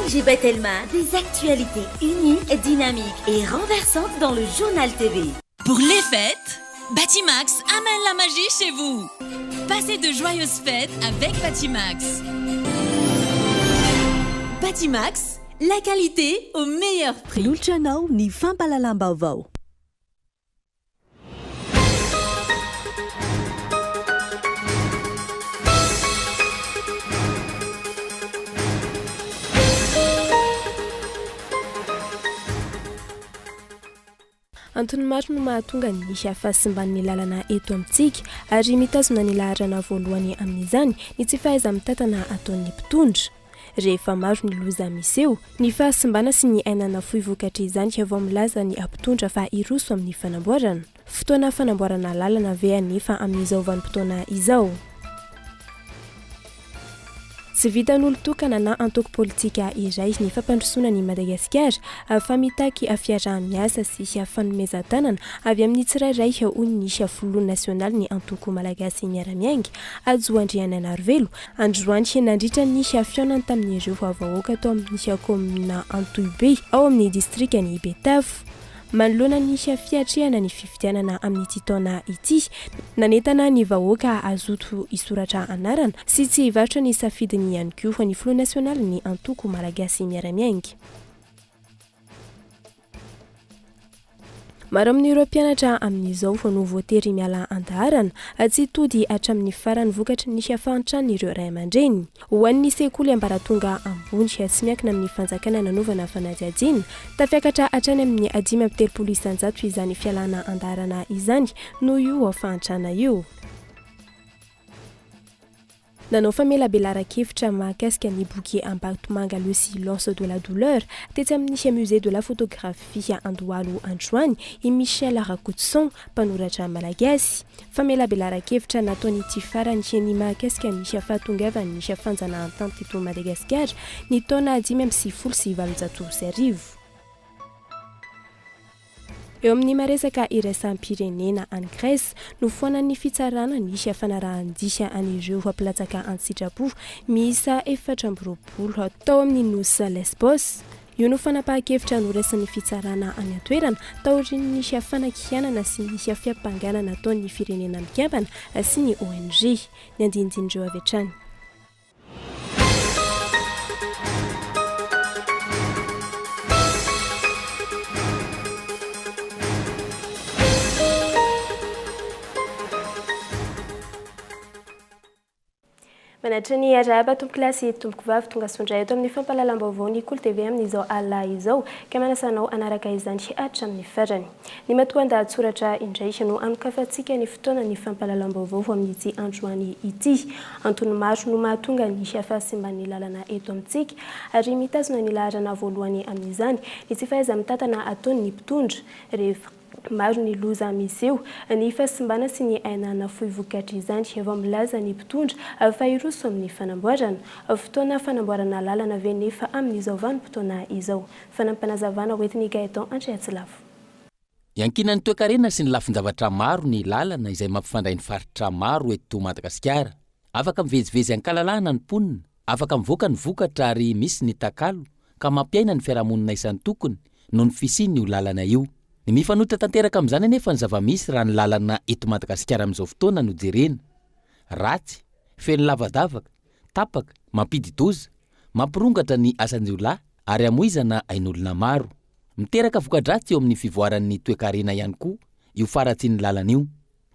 Najib Telma, des actualités uniques, dynamiques et renversantes dans le journal TV. Pour les fêtes, Batimax amène la magie chez vous. Passez de joyeuses fêtes avec Batimax. Batimax, la qualité au meilleur prix. Lulchanao ni fampalalam-baovao. Antony maro no mahatonga ny misy ahafahasimban'ny lalana eto amintsika ary mitazona ny laharana voalohany amin'izany ny tsy fahaiza-mitatana ataon'ny mpitondra. Rehefa maro ny loza miseho, ny fahasimbana sy ny ainana fohy vokatra izany vao milaza ny mpitondra fa iroso amin'ny fanamboarana. Fotoana fanamboarana lalana ve anefa amin'izao vanim-potoana izao. Tsy vitan'olo tokana na antoko politika iray ny fampandrosoana ny Madagasikara fa mitaky fiarah-miasa sy fanomezan-tanana avy amin'ny tsirairay hoy ny Front National ny antoko malagasy miara-miainga Ajo Andriananarivelo androany nandritra ny fiaonany tamin'ireo vahoaka tao amin'ny komina Antohibe ao amin'ny distrikany Betavo. Manoloana ny fiatrehana ny fifidianana amin'ity taona ity, nanentana ny vahoaka azoto isoratra anarana sy tsy hivarotra ny safidiny ihany koa ny Front National ny antoko malagasy miara-miainga. Maro amin'ireo mpianatra amin'izao no voatery miala andaharana tsy tody hatramin'ny farany vokatry ny fahantrany ireo ray aman-dreny. Ho an'ny sekoly ambaratonga ambony sy miankina amin'ny fanjakana nanaovana fanadihadiana, tafiakatra hatrany amin'ny 530 izany fialana andaharana izany noho io fahantrana io. Nanao famelabelara-kevitra mahakasika ny boky Ambatomanga le silence de la douleur tetsy amin'ny musée de la photographie Andohalo Androany i Michel Rakotson mpanoratra malagasy. Famelabelara-kevitra nataon'ity farany ny mahakasika ny fahatongavan'ny fanjanahantany teto Madagasikara ny taona 2025. Eo amin'ny maresaka iraisam-pirenena any Grèce no foanan'ny fitsarana ny fanarahan-dihy an'ireo mpilatsaka an-tsitrapo miisa 420 tao amin'ny nosy Lesbos. Io no fanapahan-kevitra noresan'ny fitsarana any an-toerana taorian'ny fanakianana sy ny fiampanganana nataon'ny firenena mikambana sy ny ONG. Ny andinindinireo avy hatrany. Manatra ny araba tompoko lasy tompoko vavy tonga sondray eto amin'ny fampalalam-baovao ny Kolo TV amin'izao alina izao ka manasanao anaraka izany hatra amin'ny farany. Ny matoan-dahatsoratra indray no anokafantsika ny fotoana ny fampalalam-baovao amin'ity androany ity. Antony maro no mahatonga ny fahasimban'ny lalana eto amintsika ary mitazona ny laharana voalohany amin'izany ny tsy fahaiza-mitatana ataon'ny mpitondra. Rehefa maro ny loza miseho, ny fahasimbana sy ny ainana fohy vokatra izany vao milaza ny mpitondra fa iroso amin'ny fanamboarana. Fotoana fanamboarana lalana ve nefa amin'izao vanim-potoana izao. Fanampanazavana hoentin'ny Gaëtan Andriatsilavo. Iankinan'ny toe-karena sy ny lafin-javatra maro ny lalana izay mampifandray ny faritra maro eto Madagasikara. Afaka mivezivezy ankalalahana ny mponina, afaka mivoaka ny vokatra ary misy ny takalo ka mampiaina ny fiarahamonina isan'ny tokony noho ny fisiany io lalana io. Ny mifanohitra tanteraka amin'izany anefa ny zava-misy raha ny lalana eto Madagasikara amin'izao fotoana no jerena. Ratsy, feno lavadavaka, tapaka, mampididoza, mampirongatra ny asan-jiolahy ary amoizana ain'olona maro. Miteraka voka-dratsy eo amin'ny fivoaran'ny toe-karena ihany koa io faratsy ny lalana io.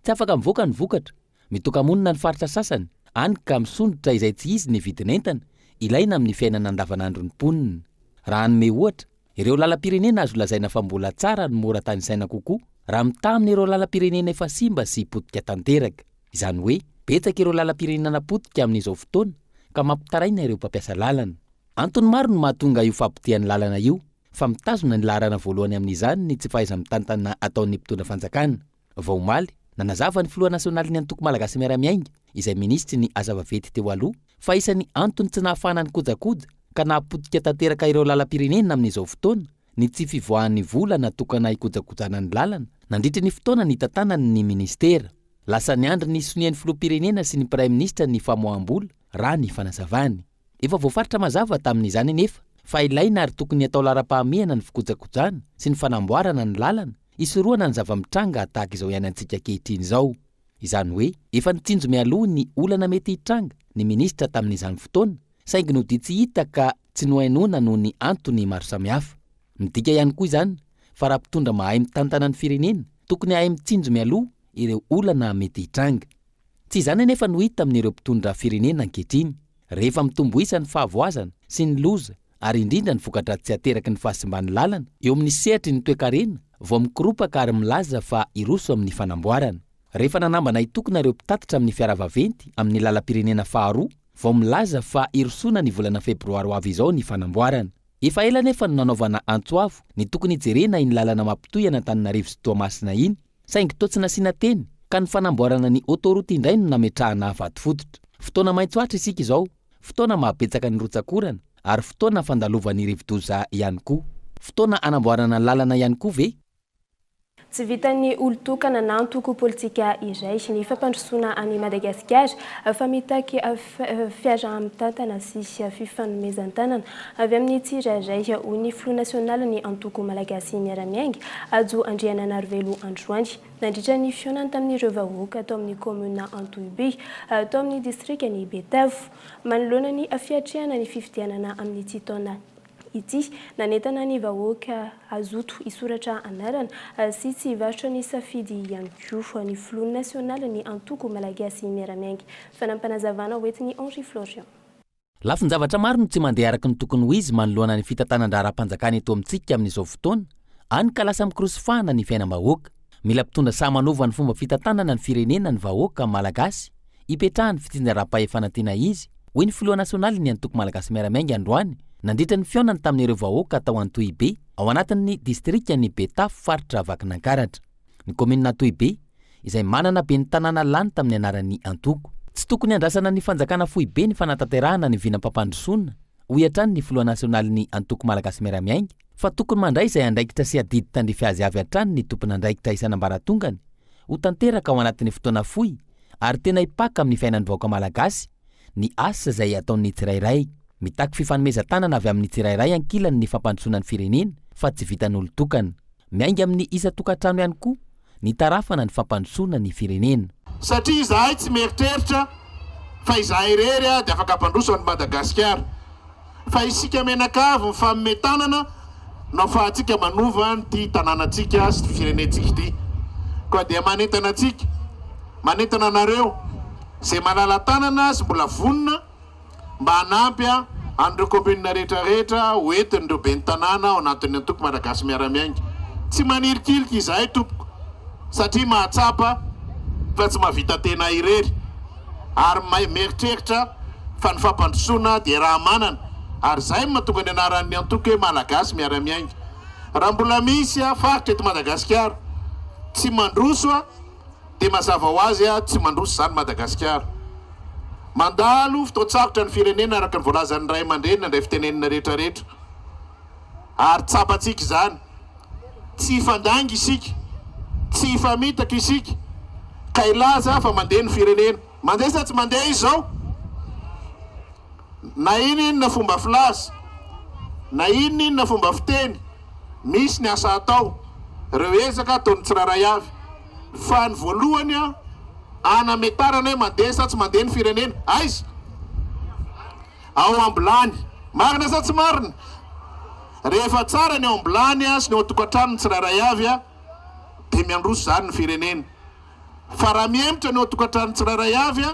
Tsy afaka mivoaka ny vokatra, mitoka-monina ny faritra sasany, any ka misondrotra izay tsy izy ny vidin'entana, ilaina amin'ny fiainana andavanandro ny mponina. Raha anome ohatra, ireo lalam-pirenena azo lazaina fa mbola tsara no mora tany saina kokoa raha mitamina ireo lalam-pirenena efa simba sy potika tanteraka. Izany hoe, betsaka ireo lalam-pirenena napotika amin'izao fotoana ka mampitaraina ireo mpampiasa lalana. Antony maro no mahatonga io fampitian'ny lalana io, fa mitazona ny laharana voalohany amin'izany ny tsy fahaiza-mitantana ataon'ny mpitondra fanjakana. Vao omaly, nanazava ny filoha nasionaly ny antoko malagasy miara-miainga izay ministry ny asa vaventy teo aloha fa isan'ny antony tsy nahafahana ny kojakoja ka nahapotika tanteraka ireo lalam-pirenena amin'izao fotoana ny tsy fivoahan'ny vola natokana hikojakojana ny lalana nandritra ny fotoana ny tantanany ny ministera. Lasa ny andro ny sonian'ny filoham-pirenena sy ny praiminisitra ny famoaham-bola raha ny fanazavany. Efa voafaritra mazava tamin'izany anefa fa ilaina ary tokony atao lara-pahamehana ny fikojakojana sy ny fanamboarana ny lalana isoroana ny zava-mitranga tahaka izao ihany antsika kehitriny izao. Izany hoe efa nitsinjo mialoha ny olana mety hitranga ny minisitra tamin'izany fotoana saingy no dia tsy hita ka tsy nohainoana noho ny antony maro samihafa. Midika ihany koa izany fa raha mpitondra mahay mitantana ny firenena tokony hahay mitsinjo mialoha ireo olana mety hitranga. Tsy izany anefa no hita amin'ireo mpitondra firenena ankehitriny. Rehefa mitombo isa ny fahavoazana sy ny loza ary indrindra ny vokatra tsy ateraky ny fahasimban'ny lalana eo amin'ny sehatry ny toe-karena vao mikoropaka ary milaza fa iroso amin'ny fanamboarana. Rehefa nanambana itokona ireo mpitatitra amin'ny fiaravaventy amin'ny lalam-pirenena faharoa vao milaza fa irosona ny volana febroary ho avy izao ny fanamboarana. Efa ela nefa no nanaovana antsoavo ny tokony jerena iny lalana mampitohy an'Antananarivo sy Toamasina iny saingy toa tsy nasiana teny ka ny fanamboarana ny autoroute indray no nametrahana vato fototra. Fotoana maitsoatra isika izao, fotoana mahabetsaka ny rotsakorana ary fotoana fandalovany rivo-doza ihany koa. Fotoana anamboarana ny lalana ihany koa ve? Tsy vitan'ny olon-tokana na antoko politika iray ny fampandrosoana any Madagasikara fa mitaky fiarahantantana sy fifanomezan-tanana avy amin'ny tsirairay ho ny Front National ny antoko malagasy miaramiainga ajo Andriananarivelo androany nandritra ny fionany tamin'ireo vahoaka atao amin'ny commune Antohibe atao amin'ny distrikany Betavo manoloana ny fiatrehana ny fifidianana amin'ny taona ity nanentana ny vahoaka azoto isoratra anarana sy tsy varotra ny safidy ihany koa ny Front National ny antoko malagasy miaramiainga fanampanazavana hoetiny Henri Florian. Lafiny zavatra maro no tsy mandeha araka ny tokony ho izy manoloana ny fitantanan-draharam-panjakana eto amintsika amin'izao fotoana any ka lasa mikorosofahana ny fiainam-bahoaka. Mila mpitondra samanova ny fomba fitantanana ny firenena ny vahoaka malagasy ipetrahany fitsinjaram-pahefanantena izy hoy ny filoha nasionaly ny antoko malagasy miaramiainga androany nandritra ny fionany tamin'ireo vahoaka atao Antohibe ao anatin'ny distrikany Betafo faritra Vakinankaratra. Ny commune Antohibe izay manana be ny tanàna lany tamin'ny anaran'ny antoko. Tsy tokony andrasana ny fanjakana fohy be ny fanatanterahana ny vinam-pampandrosoana hoy hatrany ny filoha nasionaly ny antoko malagasy miaramiainga fa tokony mandray izay andraikitra sy adidy tandrify azy avy hatrany ny tompony andraikitra isan'ambaratongany ho tanteraka ao anatin'ny fotoana fohy ary tena hipaka amin'ny fiainan'ny vahoaka malagasy ny asa izay ataon'ny tsirairay. Mitaky fifanomezan-tanana avy amin'ny tsirairay ankilany ny fampandrosoana ny firenena fa tsy vitan'olon-tokana. Miainga amin'ny isa-tokantrano ihany koa ny tarafana ny fampandrosoana ny firenena. Satria izahay tsy mieritreritra fa izahay irery dia afaka hampandroso any Madagasikara fa isika menakavy mifanometanana no fa atsika manova ty tanànatsika sy firenentsika ity koa dia manentana atsika manentana anareo zay malala tanana sy mbola vonona mba hanampy an'ireo commune rehetrarehetra hoentin'ireo ben'ny tanàna ao anatin'ny antoko malagasy miaramiainga. Tsy manirikiliky izahay tompoko satria mahatsapa fa tsy mahavita tena irery ary mieritreritra fa ny fampandrosoana dia raha manana ary zay mahatonga ny anaran'ny antoko hoe malagasy miaramiainga. Raha mbola misy faritra eto Madagasikara tsy mandroso dia mazava ho azy tsy mandroso zany Madagasikara. Mandalo fotoan-tsarotra ny firenena araka ny voalazan'ny ray aman-drenina indray fitenenina rehetrarehetra ary tsapantsika izany tsy hifandangy isika tsy hifamitaka isika ka ilaza fa mandeha ny firenena mandeha sa tsy mandeha izao na iny na fomba filaza na iny na fomba fiteny misy ny asa atao reo ezaka ataon'ny tsirairay avy fa ny voalohany anametarana hoe mandeha sa tsy mandeha ny firenena aiza ao ambilany marina sa tsy marina rehefa tsara ny ao ambilany sy ny ao tokantrano ny tsirairay avy dia miandroso zany ny firenena fa raha miemitra ny ao tokantrano ny tsirairay avy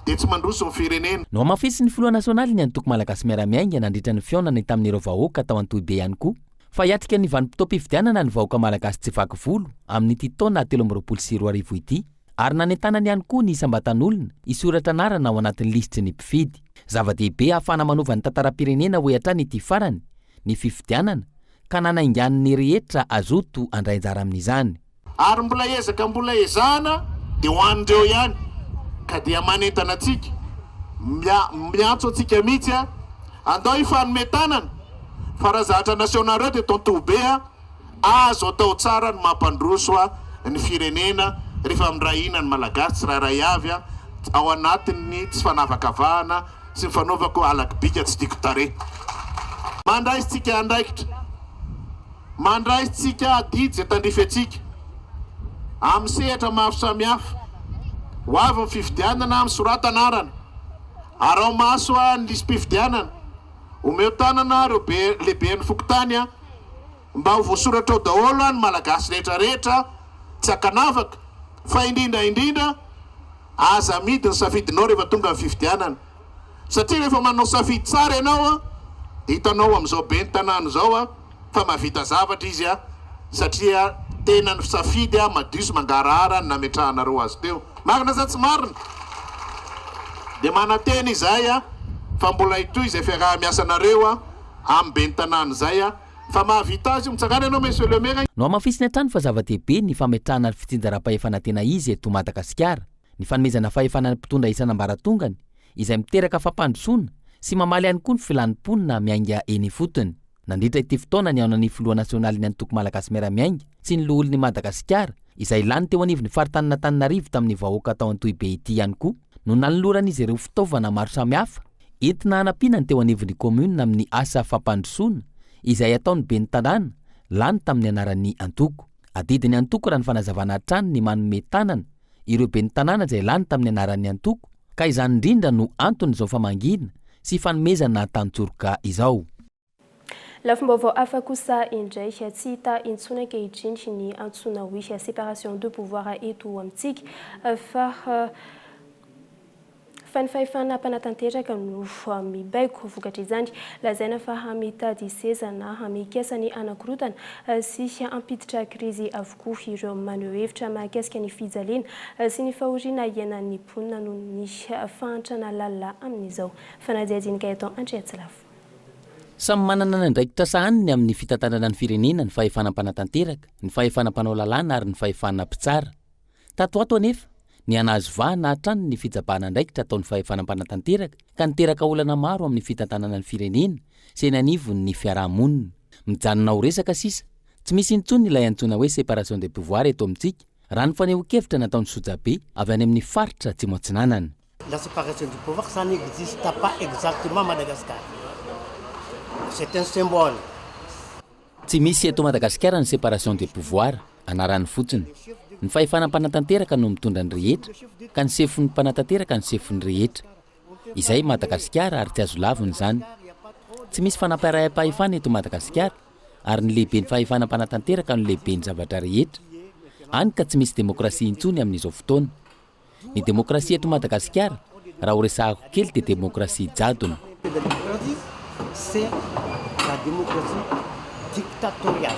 dia tsy mandroso ny firenena. No amafisy ny filoha nasionaly ny antoko malagasy miaramiainga nandritra ny fionany tamin'ireo vahoaka atao Antohibe ihany koa fa hiatrika ny vanim-potoam-pifidianana ny vahoaka malagasy tsy vaky volo amin'ity taona 2024 ity ary nanentanany ihany koa ny isam-batan'olona isoratra anarana ao anatin'ny lisitry ny mpifidy. Zava-dehibe ahafana manova ny tantaram-pirenena ho hatrany ity farany ny fifidianana ka nanaingan'ny ny rehetra azoto andray anjara amin'izany. Ary mbola ezaka mbola ezahana dia ho an'ireo ihany ka dia manentana atsika miantso atsika mihitsy andao ifanometanana fa raha zahatra nasionareo dia Antohibe azo atao tsara ny mampandroso ny firenena rehefa amin'rahina ny malagasy tsirairay avy ao anatin'ny tsy fanavakavahana sy ny fanaovako alakibika tsy diko tare. mandraisitsika andraikitra, mandraisitsika adidy zay tandrifetsika amin'ny sehatra maro samihafa, ho avy ny fifidianana amin'ny soratanarana, arao maso a ny lisy mpifidianana, omeo tanana reo lehibe ny fokotany a, mba ho voasoratra ao daholo ny malagasy rehetrarehetra tsy akanavaka, fa indrindra aza midy ny safidinao rehefa tonga ny fifidianana, satria rehefa manao safidy tsara ianao a, hitanao amin'izao be ny tanàna zao a fa mahavita zavatra izy a, satria tena ny safidy a madio sy mangarahara ny nametrahanareo azy teo. Marina sa tsy marina? Dia manantena izay a, fa mbola itoy izay fiaraha-miasanareo a amin'ny be ny tanàna zay a, fa mahavita azy mitsangana ianao monsieur le maire. No amafisiny hatrany fa zava-dehibe ny fametrahana ny fitsinjaram-pahefana tena izy eto Madagasikara, ny fanomezana fahefana ny mpitondra isan'ambaratongany izay miteraka fampandrosoana sy mamaly ihany koa ny filanimponina miainga eny fotony. Nandritra ity fotoana ny ao an'ny filoha nasionaly ny antoko malagasy miara-miainga sy ny loholon'ny Madagasikara izay lany teo anivon'ny faritany Antananarivo tamin'ny vahoaka tao Antohibe ity ihany koa, no nanoloran'izy ireo fitaovana maro samihafa entina hanampiana teo anivon'ny komuna amin'ny asa fampandrosoana izay ataony be ny tanàna lany tamin'ny anaran'ny antoko. Adidiny antoko raha ny fanazavana trano ny manome tanana ireo be ny tanàna izay lany tamin'ny anaran'ny antoko, ka izany indrindra no antony izao famangina sy fanomezana tantsoroka izao. Lafim-baovao hafa kosa indray tsy hita intsony ankehitriny ny antsoina hoe séparation de pouvoir eto amintsika fa ny fahefana mpanatanteraka no mibaiko vokatra izany. Lazaina fa hamitady seza na hamikesany anakorotana sy hampiditra krizy avokoa ireo maneho hevitra mahakasika ny fijaliana sy ny fahoriana iainan'ny mponina noho ny fahantrana lalina amin'izao. Fanadiadinika eto Andriatsilafo. Samy manana ny andraikitra sahaniny amin'ny fitantanana ny firenena ny fahefana mpanatanteraka, ny fahefana mpanao lalàna ary ny fahefana mpitsara. Tato ato anefa ny anazovana hatrany ny fitsabana andraikitra ataon'ny fahefana mpanatanteraka ka niteraka olana maro amin'ny fitantanana ny firenena sy ny anivon'ny fiarahamonina. Mijanona ho resaka sisa, tsy misy intsony ilay antsoina hoe séparation des pouvoirs eto amintsika raha ny faneho-kevitra nataon'ny Sojabe avy any amin'ny faritra Atsimo Atsinanana. La séparation du pouvoir, ça n'existe pas exactement à Madagascar. C'est un symbole. Tsy misy eto Madagasikara ny séparation des pouvoirs, anarany fotsiny. Ny fahefana mpanatanteraka no mitondra ny rehetra, ka ny sefon'ny mpanatanteraka ny sefon'ny rehetra. Izay Madagasikara ary tsy azo laviny izany. Tsy misy fanapaharam-pahefana eto Madagasikara, ary ny lehiben'ny fahefana mpanatanteraka no lehiben'ny zavatra rehetra. Any ka tsy misy demokrasia intsony amin'izao fotoana. Ny demokrasia eto Madagasikara raha ho resahako kely dia demokrasia jadona. C'est la démocratie dictatoriale.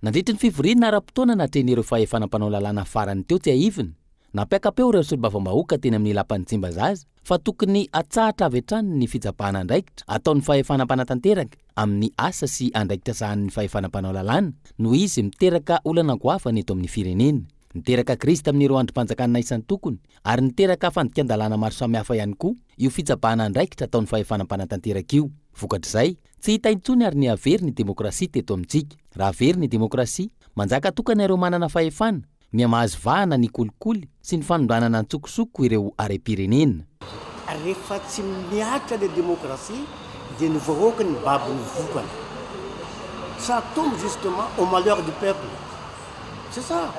Nandritra ny fivoriana ara-potoana natrehan'ireo fahefana mpanao lalàna farany teo tsy ahiviny. Napiaka-peo ireo solombavambahoaka teny amin'ny lapan'ny Tsimbazaza fa tokony atsahatra avy hatrany ny fitsapahana andraikitra ataon'ny fahefana mpanatanteraka amin'ny asa sy andraikitra sahan'ny fahefana mpanao lalàna no izy miteraka olana goavana eto amin'ny firenena. Niteraka krizy tamin'ireo androm-panjakana isan'ny tokony ary niteraka fandikan-dalàna maro samihafa ihany koa io fitsapahana andraikitra ataon'ny fahefana mpanatanteraka io. Vokatr'izay, tsy hita intsony ary ny avery ny demokrasia teto amintsika. Raha avery ny demokrasia, manjaka tokana ireo manana fahefana, miamahazo vahana ny kolikoly sy ny fanondranana antsokosoko ireo are-pirenena. Rehefa tsy miatra le démocratie dia ny vahoaka ny baby ny vokany. Ça tombe justement au malheur du peuple. C'est ça.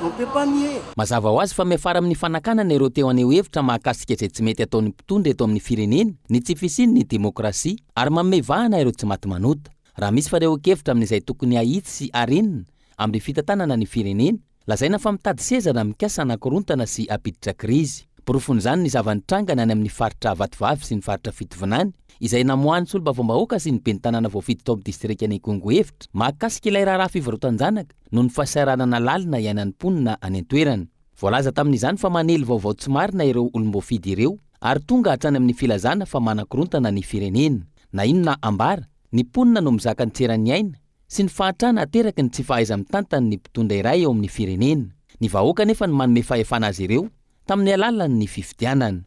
On peut pas nier. Mazava ho azy fa miafara amin'ny fanakanana ireo teo aneho hevitra mahakasika izay tsy mety ataon'ny mpitondra eto amin'ny firenena ny tsy fisiny ny demokrasia ary manome vahana ireo tsy maty manota. Raha misy faneho-kevitra amin'izay tokony ahitsy sy arenina amin'ny fitantanana ny firenena, lazaina fa mitady seza na mikasa anakorontana sy apiditra krizy. Porofon'izany ny zava-nitrangana any amin'ny faritra Vatovavy sy ny faritra Fitovinany izay namoahany solombavambahoaka sy ny ben'ny tanàna voafito tao amin'ny distrikan'ny Kongo hevitra mahakasika ilay raharaha fivarotan-janaka no ny fahasahiranana lalina iainan'ny mponina any an-toerana. Voalaza tamin'izany fa manely vaovao tsy marina ireo olom-boafidy ireo ary tonga hatrany amin'ny filazana fa manakorontana ny firenena. Na inona ambara, ny mponina no mizaka ny tseran'ny aina sy ny fahatrana ateraky ny tsy fahaiza mitantany ny mpitondra iray eo amin'ny firenena. Ny vahoaka nefa ny manome fahefana azy ireo tamin'ny alalan'ny fifidianana.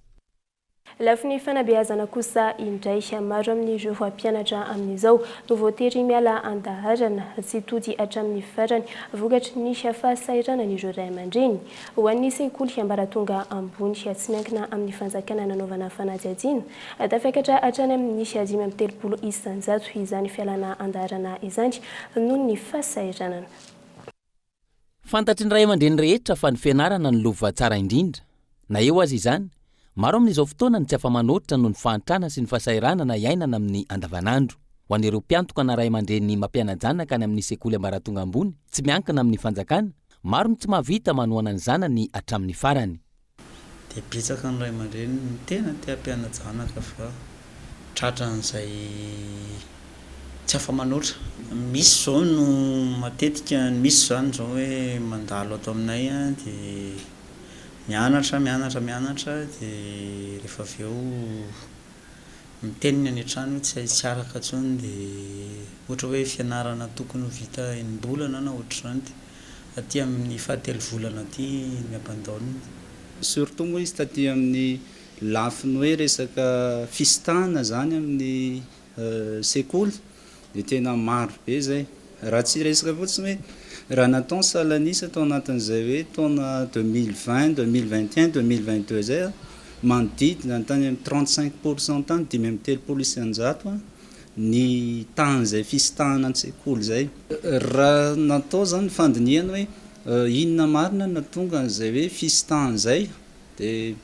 Lafy ny fanabeazana kosa indray maro amin'ireo mpianatra amin'izao no voatery miala andaharana sy tody hatramin'ny farany vokatry ny fahasahiranana ireo ray aman-dreny. Ho an'ny sekoly ambaratonga ambony tsy miankina amin'ny fanjakana nanaovana fanadihadiana tafakatra hatrany amin'ny 530 isan-jato izany fialana andaharana izany noho ny fahasahiranana. Fantatry ny ray aman-dreny rehetra fa ny fianarana ny lova tsara indrindra. Na eo azy izany, maro amin'izao fotoana ny tsy afa-manoatra noho ny fahantrana sy ny fahasahiranana iainana amin'ny andavanandro. Ho an'ireo mpiantoka na ray aman-dreny mampiana-janaka any amin'ny sekoly ambaratonga ambony, tsy miankina amin'ny fanjakana, maro ny tsy mahavita manohana ny zanany hatramin'ny farany. Dia betsaka ny ray aman-dreny tena te-hampiana-janaka fa tratran'izay tsy afa-manoatra. Misy zao no matetika misy zany zao hoe mandalo ato aminay dia mianatra dia rehefa avy eo miteniny any an-trano tsy araka intsony dia ohatra hoe fianarana tokony ho vita enim-bolana na ohatra izany dia aty amin'ny 7 volana aty miampan-daoniny. Surtout moa izy taty amin'ny lafiny hoe resaka fisitahana zany amin'ny sekoly dia tena maro be zay. Raha tsy resaka fotsiny hoe raha natao salanisa tao anatin'izay hoe taona 2020, 2021, 2022 zay manodidina tany amin'ny 35% tany 530 isan-jato ny tahan'izay fisitahana an-tsekoly zay. Raha natao zany fandinihana hoe inona marina na tonga an'izay hoe fisitahan'izay dia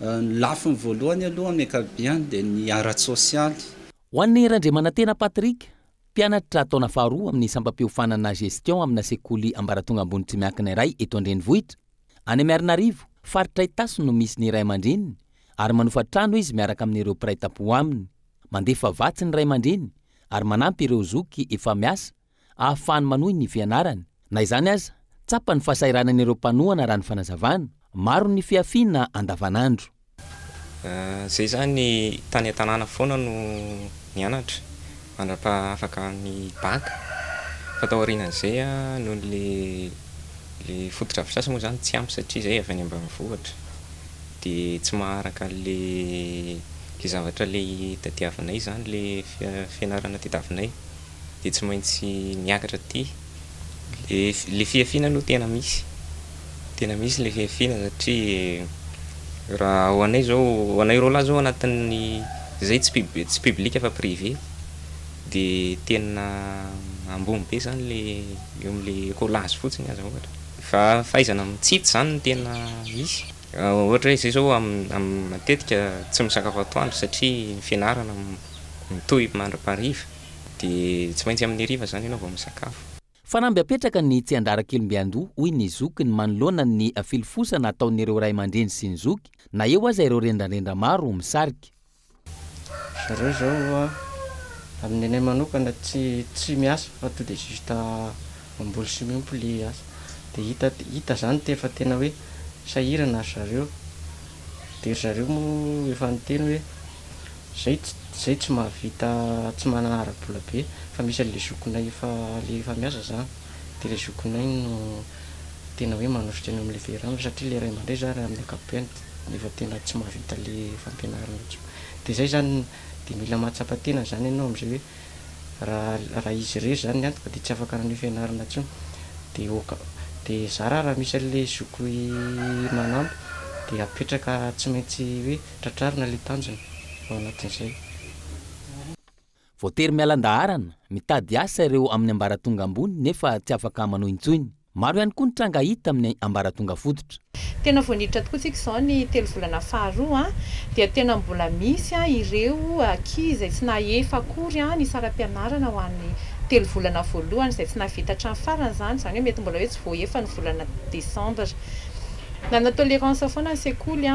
ny lafiny voalohany aloha amin'ny ankapobeny dia ny ara-tsosialy. Ho an'ny Randriamanantena Patrika, mpianatra taona faharoa amin'ny sampam-piofanana gestion amina sekoly ambaratonga ambony tsy miankina iray eto Andrenivohitra. Any Antananarivo, faritra Itaso no misy ny ray aman-dreny ary manofa trano izy miaraka amin'ireo mpiray tampo aminy. Mandefa vatsy ny ray aman-dreny ary manampy ireo zoky efa miasa ahafahany manohy ny fianarany. Na izany aza, tsapa ny fahasahiranan'ireo mpanohana raha ny fanazavana, maro ny fiafiana andavanandro. Zay zany tany an-tanàna foana no nianatra mandrapa-afaka ny baka fa tao aorianan'izay noho le fototra avisasa moa zany tsy ampy satria zay avy any ambanivohitra dia tsy maharaka le zavatra le tadiavinay zany le fianarana tadiavinay dia tsy maintsy niakatra aty. Le fiafiana no tena misy le fiafiana satria raha ho anay zao, anay roa lahy zao anatin'ny zay tsy public fa privé dia tena ambony be zany le eo amin'le kolazy fotsiny aza ohatra. Fa fahaizana mitsity zany no tena misy. Ohatra hoe zay zao matetika tsy misakafo atoandro satria ny fianarana mitohy mandrapahariva dia tsy maintsy amin'ny hariva zany ianao vao misakafo. Fanamby apetraka ny tsy andarak'ilombiandoha hoy ny zoky ny manoloana ny filofosana ataon'ireo ray aman-dreny sy ny zoky, na eo aza ireo rendrarendra maro misarika. Zareo zao amin'ny anay manokana tsy miasa fa to dia juste mamboly sy miompy le asa dia hita zany efa tena hoe sahirana zareo dia zareo moa efa niteny hoe zay tsy mahavita, tsy manana ara-bola be fa misy le zokinay efa miasa zany dia le zokinay no tena hoe manositra eny amin'le verana satria le ray aman-dreny zany amin'ny ankapobeny efa tena tsy mahavita le fampianarana dia zay zany dia mila mahatsapa-tena zany ianao amin'izay hoe raha izy ireo zany ny antoka dia tsy afaka ny fianarana intsony dia raha misy le zoky manampy dia apetraka tsy maintsy hoe tratrarina le tanjona ao anatin'izay. Voatery mialan-daharana mitady asa ireo amin'ny ambaratonga ambony nefa tsy afaka manohy intsony. Maro ihany koa ny tranga hita amin'ny ambaratonga fototra. Tena voaniditra tokoa tsika izao ny 3 volana faharoa dia tena mbola misy ireo ankizy tsy nahefa akory ny saram-pianarana ho an'ny 3 volana voalohany izay tsy navita hatramin'ny farany zany hoe mety mbola hoe tsy voahefa ny volana desambra. Nana tolérance foana ny sekoly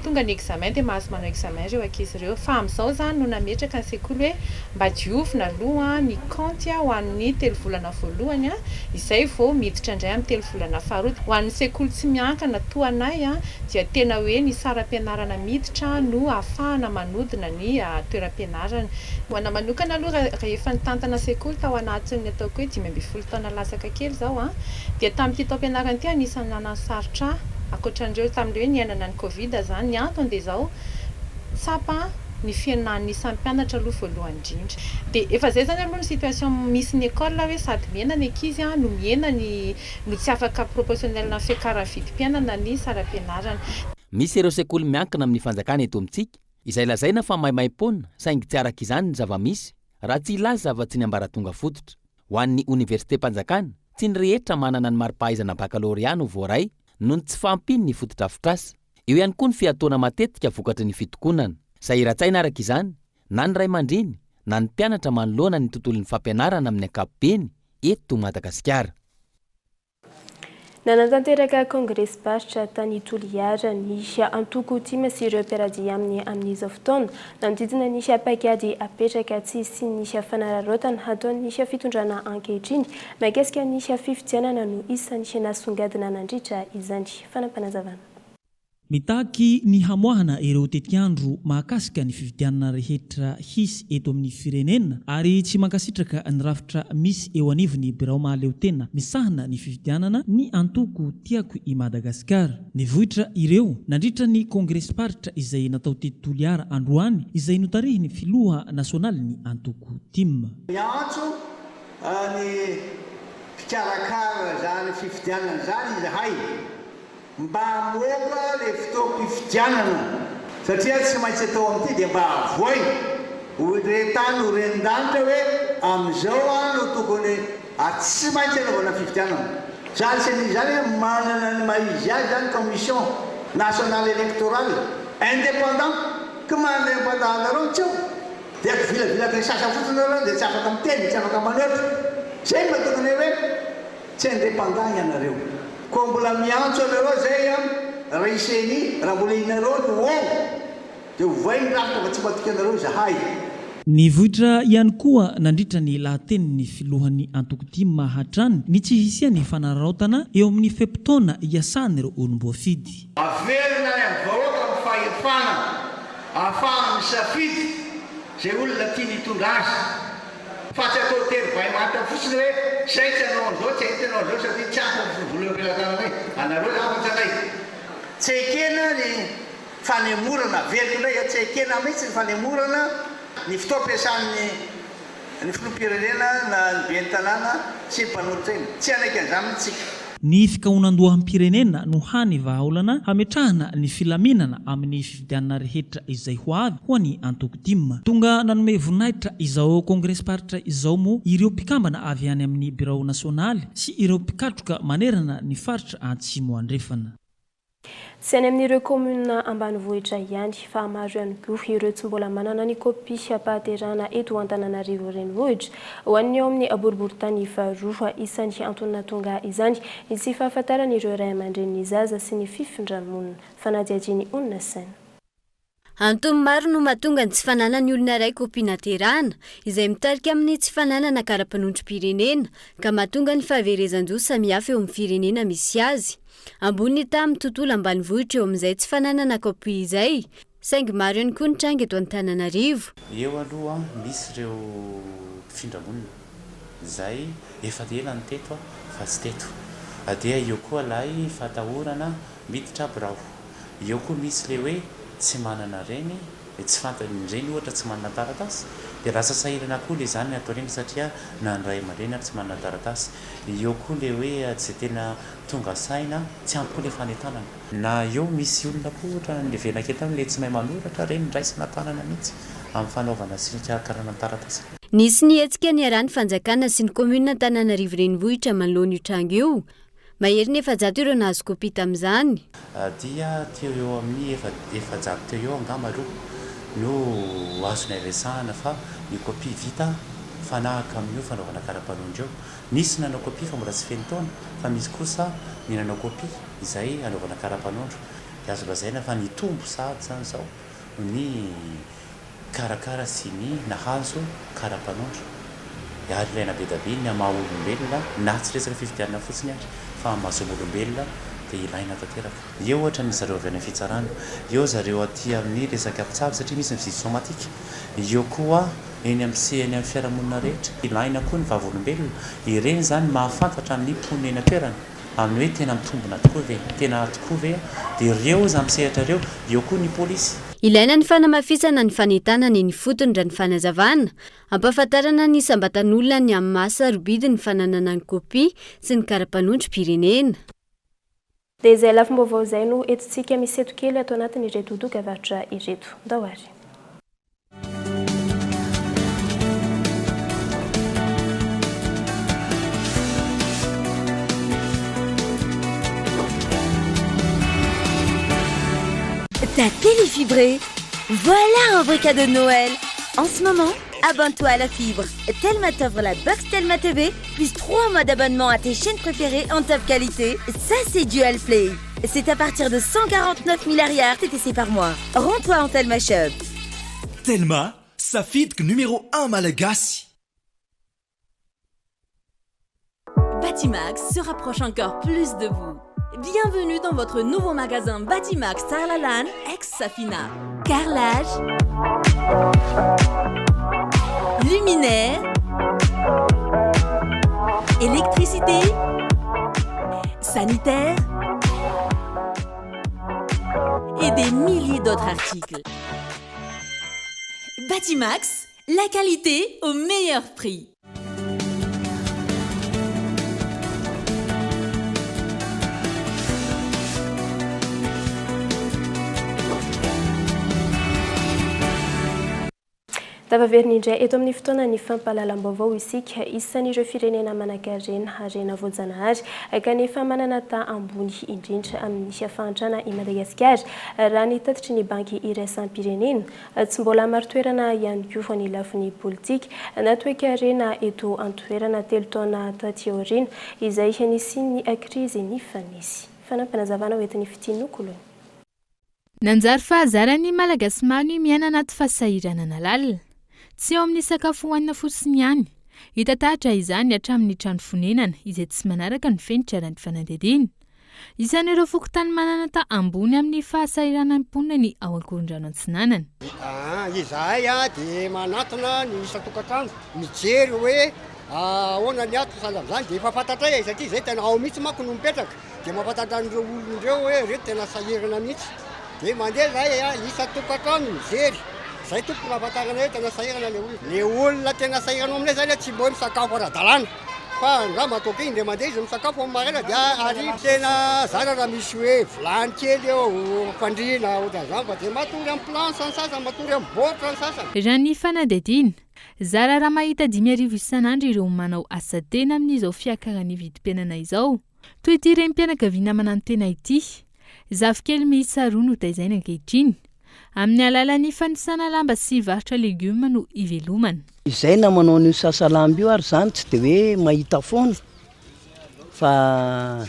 tonga ny examen dia mahazo manao examen ireo ankizy ireo fa amin'izao zany no nametraka ny sekoly hoe mba diovina aloha ny compte ho an'ny 3 volana voalohany izay vao miditra indray amin'ny 3 volana faharoa. Ho an'ny sekoly tsy miankana toa anay dia tena hoe ny saram-pianarana miditra no ahafahana manodina ny toeram-pianarana. Ho ana manokana aloha rehefa nitantana sekoly tao anatin'ny ataoko hoe 12 taona lasaka kely zao dia tamin'ity taom-pianarana ity anisany nanany sarotra ankoatran'ireo tamin'ireo hoe niainana ny Covid zany ny antony dia zao tsapa ny fianan'ny isan'ny mpianatra aloha voalohany indrindra dia efa zay zany aloha ny situation misy ny école hoe sady miena ny ankizy no miena no tsy afaka proportionnel na fiakaran'ny vidim-pianana ny saram-pianarana. Misy ireo sekoly miankina amin'ny fanjakana eto amintsika izay lazaina fa maimai-pona saingy tsy araka izany ny zava-misy raha tsy ilaza zava-tsy ny ambaratonga fototra. Ho an'ny université mpanjakana tsy ny rehetra manana ny mari-pahaizana baccalauréat no voaray noho ny tsy fampiny ny fototra-afotrasa. Eo ihany koa ny fiatoana matetika vokatry ny fitokonana. Sahiran-tsaina araka izany na ny ray aman-dreny na ny mpianatra manoloana ny tontolon'ny fampianarana amin'ny ankapobeny eto Madagasikara. Nanatanteraka congrès bastra tany Toliara nisy antoko tima sy ireo mpiarady amin'izao fotoana nanodidina nisy paikady apetraka tsy nisy fanararotana ataony nisy fitondrana ankehitriny mahakasika nisy fifidianana no isa nisy nasongadina nandritra izany fanampanazavana. Mitaky ny hamoahana ireo tetiandro mahakasika ny fifidianana rehetra hisy eto amin'ny firenena ary tsy mankasitraka ny rafitra misy eo anivony birao mahaleotena misahana ny fifidianana ny antoko tiako i Madagasikara. Ny vohitra ireo nandritra ny congrès paritra izay natao teto Toliara androany izay notarihiny filoha nasionaly ny antoko TIM. Miantso ny fikarakara zany fifidianana zany zahay mba moka le fotoam-pifidianana satria tsy maintsy atao amin'ity dia mba avoay retany ho rendanitra hoe amin'izao no tokony tsy maintsy anaovana fifidianana. Zany sy zany manana ny maizy azy zany commission nationale électorale indépendant ka indépendant nareo tsy eo dia vilavilaka ny sasa fotsiny nareo dia tsy afaka miteny tsy afaka manoatra zay mba tokony hoe tsy indépendant ianareo. Ko mbola miantso anareo zay raiseny raha mbola inareo no dia ovay ny raha fa tsy matoky anareo zahay. Ny vohitra ihany koa nandritra ny lahateniny filohan'ny antoko TIM hatrany ny tsy hisian'ny fanararaotana eo amin'ny feptaona iasany ireo olom-boafidy. Averina ny amin'ny vahoaka amin'ny fahefana ahafahana misafidy zay olona tia nitondra azy fa tsy atao tery vai manta fotsiny hoe zay tsy anao an'izao tsy hitanao an'izao satria tsy afaka volovolo am-pilatananay anareo zafatsanay. Tsy ekena ny fanemorana verindray tsy ekena mihitsy ny fanemorana ny fotoam-piasan'ny ny filoham-pirenena na ny ben'ny tanàna sy ny mpanolotra iny tsy anaiky an'izany mihitsika. Ny fikaonan-doham-pirenena no hany vahaolana hametrahana ny filaminana amin'ny fifidianana rehetra izay ho avy ho any antoko TIM. Tonga nanome voninahitra izao congrès paritra izao moa ireo mpikambana avy any amin'ny birao nasionaly sy ireo mpikatroka manerana ny faritra Atsimo andrefana. Sy any amin'ireo komuna ambanivohitra ihany fa maro ihany koa ireo tsy mbola manana ny kopy ampahaterana eto Antananarivo renivohitra ho an'ny eo amin'ny boriboritany faharoa isan'ny antony tonga izany sy fahafantarana ireo ray aman-dreny ny zaza sy ny fifindramonina fanadiadiany onona saina. Antony maro no mahatonga ny tsy fananany olona iray kopy naterana izay mitarika amin'ny tsy fananana karapanondrom-pirenena ka mahatonga ny fahaverezan-jo samihafa eo amin'ny firenena misy azy. Ambony tamin'ny tontolo ambanivohitra eo amin'izay tsy fananana kopy izay saingy maro ihany koa ny tranga eto Antananarivo. Eo aloha misy ireo mpifindramonina izay efa ela ny teto fa tsy teto dia eo koa lay fatahorana miditra birao. Eo koa misy le hoe tsy manana reny tsy fantany reny ohatra tsy manana taratasy dia lasa sahirana koa le zany atao reny satria na ny ray aman-dreny ary tsy manana taratasy. Eo koa le hoe tsy tena tonga saina tsy ampy koa le fanentanana na eo misy olona koa ohatra le venaketa le tsy mahay manoratra reny raisina tanana mihitsy amin'ny fanaovana sy fikarakarana taratasy. Nisy ny hetsika ny arahan'ny fanjakana sy ny komuna Antananarivo renivohitra manoloana io tranga io. Mahery ny 700 ireo nahazo kopy tamin'izany. Dia teo eo amin'ny 700 teo eo angamba aloha no azonay resahana fa ny kopy vita fanahaka amin'io fanaovana karapanondro eo. Nisy nanao kopy fa mbola tsy feno taona fa misy kosa ny nanao kopy izay anaovana karapanondro. Dia azo lazaina fa ny tombo sahady zany zao ny karakara sy ny nahazo karapanondro. Ary ilaina be da be ny maha-olombelona na tsy resaka fifidianana fotsiny ary fa mahasoa-olombelona dia ilaina tanteraka. Eo ohatra ny zareo avy any fitsarana, eo zareo aty amin'ny resaka mpitsabo satria misy ny visite somatika. Eo koa eny amin'ny amin'ny fiarahamonina rehetra ilaina koa ny vava-olombelona. Ireny zany mahafantatra ny mponina eny an-toerana amin'ny hoe tena mitombona tokoa ve, tena tokoa ve dia ireo zany misehatra ireo. Eo koa ny polisy Ilaina ny fanamafisana ny fanentanany ny fotondra ny fanazavana, ampahafantarana ny sambatan'olona ny amin'ny mahasarobidy ny fananana ny kopia sy ny karapanondrom-pirenena. Dia izay lafim-baovao izay no entintsika misy eto kely atao anatin' ireto dokam-barotra ireto. Ndao Ta télé fibrée, voilà un vrai cadeau de Noël. En ce moment, abonne-toi à la fibre. Telma t'offre la box Telma TV, plus 3 mois d'abonnement à tes chaînes préférées en top qualité. Ça, c'est Dual Play. C'est à partir de 149 000 arrières TTC par mois. Rends-toi en Telma Shop. Telma, sa fibre numéro 1 Malagasy. Batimax se rapproche encore plus de vous. Bienvenue dans votre nouveau magasin Batimax Tarlalan ex-Safina. Carrelage, luminaire, électricité, sanitaire et des milliers d'autres articles. Batimax, la qualité au meilleur prix. Tavaverina indray eto amin'ny fotoana ny fampahalalam-baovao isika isan'ireo firenena manan-karena harena voajanahary kanefa manana tany ambony indrindra amin'ny hafantrana i Madagasikara raha ny tatitry ny banky iraisam-pirenena tsy mbola maro toerana ihany koa ny lafiny politika natoekarena eto antoerana 3 taona taty aoriana izay nisy ny krizy ny fanisy fanampanazavana oentin'ny fitianokolo. Nanjary fahazarany malagasy maro miaina anaty fahasahiranana lalina. Tsy eo amin'ny sakafo hoanina fotsiny ihany. Hitatahatra izany hatramin'ny trano fonenana izay tsy manaraka ny fenitra ara ny fanadihadiana. Isan'ireo fokontany manana tany ambony amin'ny fahasahiranan'ny mponina ny ao Ankorondrano Antsinanana. Izahay dia manatona ny isa-tokantrano mijery hoe ahoana ny ato salan'izany dia efa fantatray satria izay tena ao mihitsy manko no mipetraka dia mampatatra an'ireo olona ireo hoe reto tena sahirana mihitsy dia mandeha zahay isa-tokantrano mijery. Zay tompoko nahafantarana hoe tena sahirana le olona tena sahirana aminay zany tsy mbola misakafo ara-dalàna fa raha matoka iny dia mandeha izy misakafo amin'ny maraina dia ary tena zara raha misy hoe vilany kely eo fandriana ohatran'izany fa dia matory amin'ny planche ny sasany matory amin'ny botra ny sasany. Raha ny fanadihadiana, zara raha mahita 5,000 isan'andro ireo manao asa tena amin'izao fiakaran'ny vidim-piainana izao. Toy ity renim-pianakaviana manantena ity, zafikely miisa 2 no taizaina ankehitriny. Amin'ny alalan'ny fanisana lamba sy varotra legioma no ivelomana. Izay na manao ny sasalamby io ary zany tsy dia hoe mahita foana fa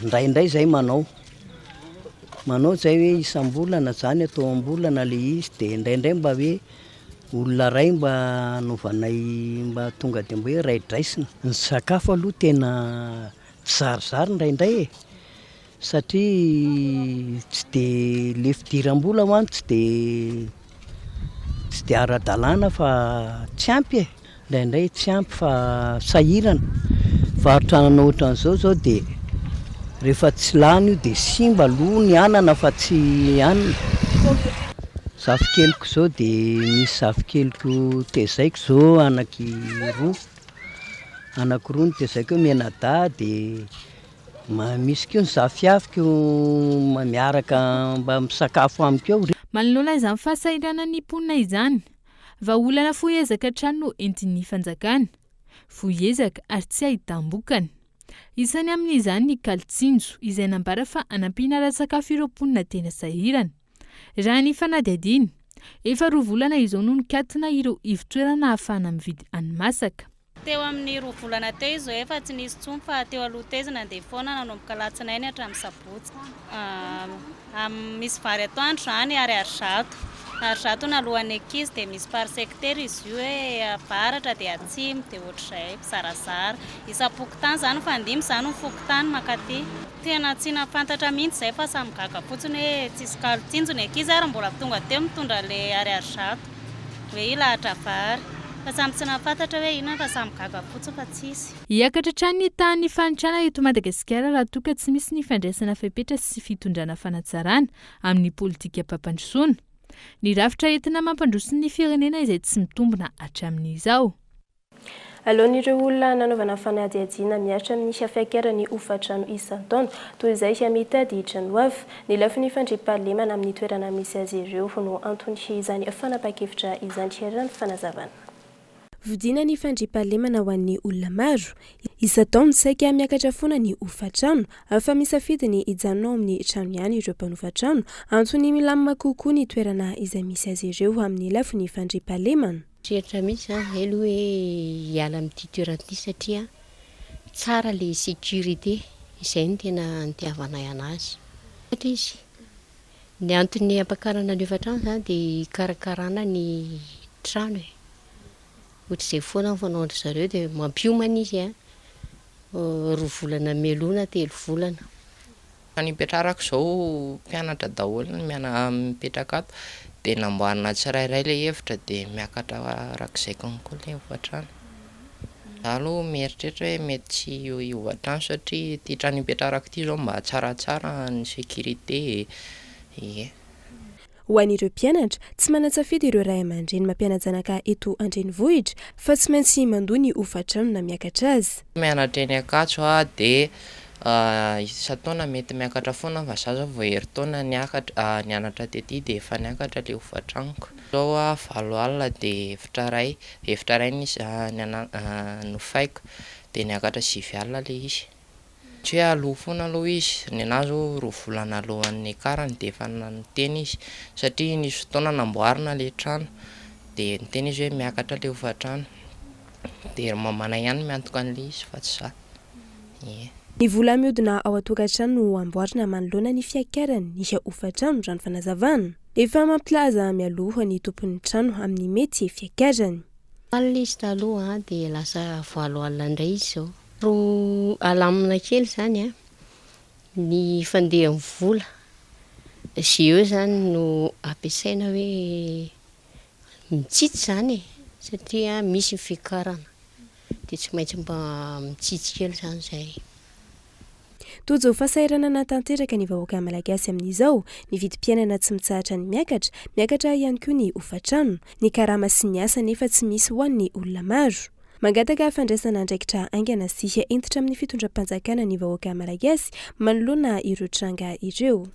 ndraindray zay manao zay hoe isam-bolana zany atao am-bolana le izy dia ndraindray mba hoe olona ray mba novanay mba tonga dia mba hoe ray-draisina. Ny sakafo aloha tena zarizary ndraindray satria tsy dia le fidiram-bola hoany tsy dia ara-dalàna fa tsy ampy ndraindray tsy ampy fa sahirana varotrana ohatran'izao zao dia rehefa tsy lany io dia simba aloha ny anana fa tsy anina. Zavikeliko zao dia misy zavikeliko tezaiko zao anakiroa no tezaiko eo menada dia misy keo ny zafiafiko miaraka mba misakafo amiko eo. Manoloana izany fahasahiranan'ny mponina izany, vahaolana foezaka trano no entin'ny fanjakana. Foezaka ary tsy ahitam-bokany. Isany amin'izany ny kalitsinjo izay nambara fa anampiana ara-sakafo ireo mponina tena sahirana. Raha ny fanadihadiana, efa 2 volana izao no nikatina ireo ivotoerana ahafahana mividy hani-masaka. Teo amin'ny 2 volana teo izy efa tsy nisy tsony fa teo aloha tezina dia foana nanomboka alatsinainy hatramin'ny sabotsy. Misy vary atoandro zany ary arizato na alohan'ny ankizy dia misy par secteur izy io hoe avaratra dia atsimo dia ohatr'izay zarazara. Isa-pokotany zany fa 5 zany mifokotany makaty. Tena tsy nafantatra mihitsy zay fa samy gaga fotsiny hoe tsisy kalotsinjo ny ankizy ary mbola tonga teo mitondra le arizato hoe ilahatra vary. Fa samy tsy nafantatra hoe inona fa samy gaga fotsiny fa tsisy. Hiakatra trano ny tany fanitrana eto Madagasikara raha toka tsy misy ny fandraisana fepetra sy fitondrana fanatsarana amin'ny politika am-pampandrosoana. Ny rafitra entina mampandroso ny firenena izay tsy mitombona hatramin'izao. Alohan'ireo olona nanaovana fanadihadiana miaritra amin'ny fiakerany hofatrano isan-taona toy izay mitady Janoavy ny lafin'ny fandriam-pahalemana amin'ny toerana misy azy ireo no antony izany fanapa-kevitra izany herany fanazavana. Vidina ny fandriam-pahalemana ho an'ny olona maro isan-taona saika miakatra foana ny hofatrano afa misafidy ny hijanona ao amin'ny trano ihany ireo mpanofatrano antony milamina kokoa ny toerana izay misy azy ireo amin'ny lafin'ny fandriam-pahalemana. Trehitra misy zany hoe hiala amin'ity toerana satria tsara le sécurité izay ny tena nitiavana anazy. Izy ny antony ampakarana ny hofatrano zany dia karakarana ny trano ohatr'izay foana fanaondry zareo dia mampiomana izy 2 volana melona 3 volana. Nipetrarako zao mpianatra daholo mipetraka ato dia namboarina tsirairay le hevitra dia miakatra arak'izay konkoa le hofatrano. Aloha mieritreritra hoe mety tsy hofatrano satria ity trano nipetrarako ity zao mba tsaratsara ny sécurité. Ho an'ireo mpianatra tsy manatsafidy ireo ray aman-dreny mampiana-janaka eto Andrenivohitra fa tsy maintsy mandoa ny hofatrano na miakatra azy. Mianatra eny Ankatso dia isan-taona mety miakatra foana fa zaho zao vao herintaona nianatra tety dia efa niakatra le hofatranoko. Zao 7 alina dia efitra ray nofaiko dia niakatra 7 alina le izy. Tsy hoe aloha foana aloha izy, ny anazy 2 volana alohan'ny karany dia efa niteny izy satria nisy fotoana namboarina le trano dia niteny izy hoe miakatra le hofatrano dia mamana ihany miantoka an'le izy fa tsy za. Ny vola mihodina ao an-tokantrano no amboarina manoloana ny fiakarany ny hofatrano rano fanazavana. Efa mampilaza mialoha ny tompon'ny trano amin'ny mety fiakarany. Alina izy taloha dia lasa 7 alina indray izy zao. Roa alamina kely zany ny fandehan'ny vola. Eo zany no ampiasaina hoe mitsitsy zany satria misy fiakarana dia tsy maintsy mba mitsitsy kely zany zay. Tojo fahasairana natanteraka ny vahoaka malagasy amin'izao ny vidim-piainana tsy mitsahatra ny miakatra ihany koa ny hofatrano, ny karama sy ny asa nefa tsy misy ho an'ny olona maro. Mangataka fandraisana andraikitra aingana sy entitra amin'ny fitondram-panjakana ny vahoaka malagasy manoloana ireo tranga ireo.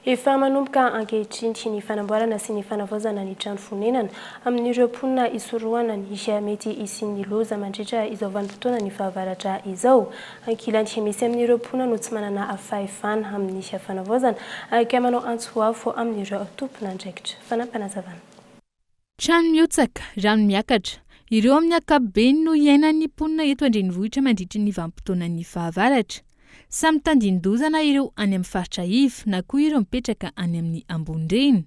Efa manomboka ankehitriny ny fanamboarana sy ny fanavaozana ny trano fonenana amin'ireo mponina isorohana ny mety isin'ny loza mandritra izao vanim-potoana ny fahavaratra izao. Ankilany misy amin'ireo mponina no tsy manana fahefana amin'ny fanavaozana ka manao antsoafo amin'ireo tompona andraikitra. Fanampanazavana. Trano miotsaka, rano miakatra. Ireo amin'ny ankapobeny no iainan'ny mponina eto Andrenivohitra mandritra ny vanim-potoana ny fahavaratra. Samy tandindozana ireo any amin'ny faritra Iva na koa ireo mipetraka any amin'ny Ambondreny.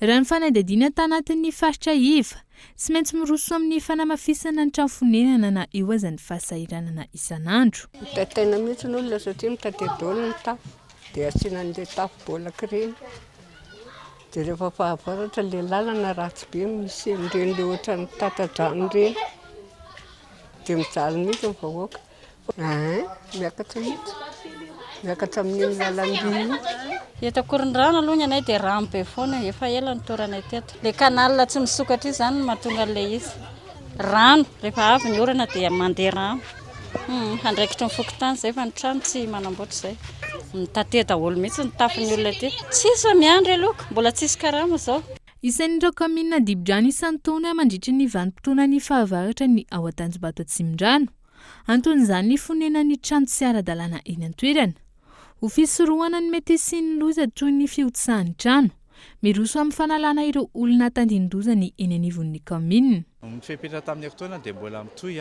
Raha ny fanadihadiana tanatin'ny faritra Iva, tsy maintsy miroso amin'ny fanamafisana ny trano fonenana na eo aza ny fahasairanana isan'andro. Tena mihitsy n'olona satria mitady-daolina ny tafo dia asiana an'ilay tafo bolaka ireny. Dia rehefa fahavaratra ilay lalana ratsy be misy ireny le ohatra ny tata-drano ireny dia mijaly mihitsy ny vahoaka. Miakatra mihitsy. Miakatra amin'ny lalam-by. Eto Korondrano aloha ny anay dia rano be foana efa ela ny toranay teto. Le kanalina tsy misokatra izy zany no mahatonga an'ilay izy. Rano rehefa avy ny orana dia mandeha rano. Andraikitra ny fokontany izay fa ny trano tsy manamboatra izay. Mitate daholo mihitsy ny tafon'ny olona ety. Tsisy miandry aloka, mbola tsisy karama izao. Isan'ireo kaminina dibo-drano isan-taona mandritra ny vanim-potoana ny fahavaratra ny ao Antanjombato Atsimondrano. Anton'izany ny fonenan'ny trano tsy ara-dalàna eny an-toerana. Ho fisorohana ny mety isin'ny loza toy ny fiotsahan'ny trano. Miroso amin'ny fanalana ireo olona tandindozany eny anivon'ny kaminina. Ny fipetrana tamin'ny fotoana dia mbola mitohy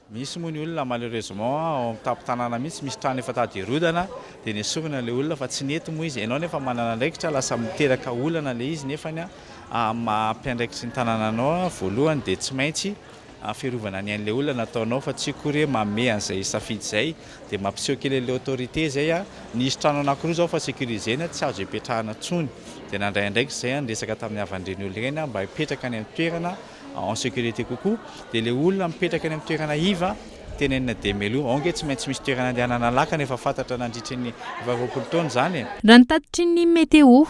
misy moa ny olona malheureusement ao amin'ny tampon-tanàna misy trano efa tadirodana dia ny sorona ilay olona fa tsy nety moa izy. Ianao nefa manana andraikitra lasa miteraka olana ilay izy nefany mampiandraikitry ny tanànanao voalohany dia tsy maintsy fiarovana ny an'ilay olona nataonao fa tsy kory mame an'izay safidy izay dia mampiseho kely ilay autorité zay nisy trano anankiroa zao fa sécurisena tsy azo hipetrahana tsony dia nandray andraikitra izay niresaka tamin'ny havan'ireny olona ireny mba hipetraka any amin'ny toerana en sécurité kokoa dia ilay olona mipetraka any amin'ny toerana Iva tenenina demelo aonge tsy maintsy misy toerana andehanana lakana efa fantatra nandritry ny 20 taona zany raha nitatitry ny meteo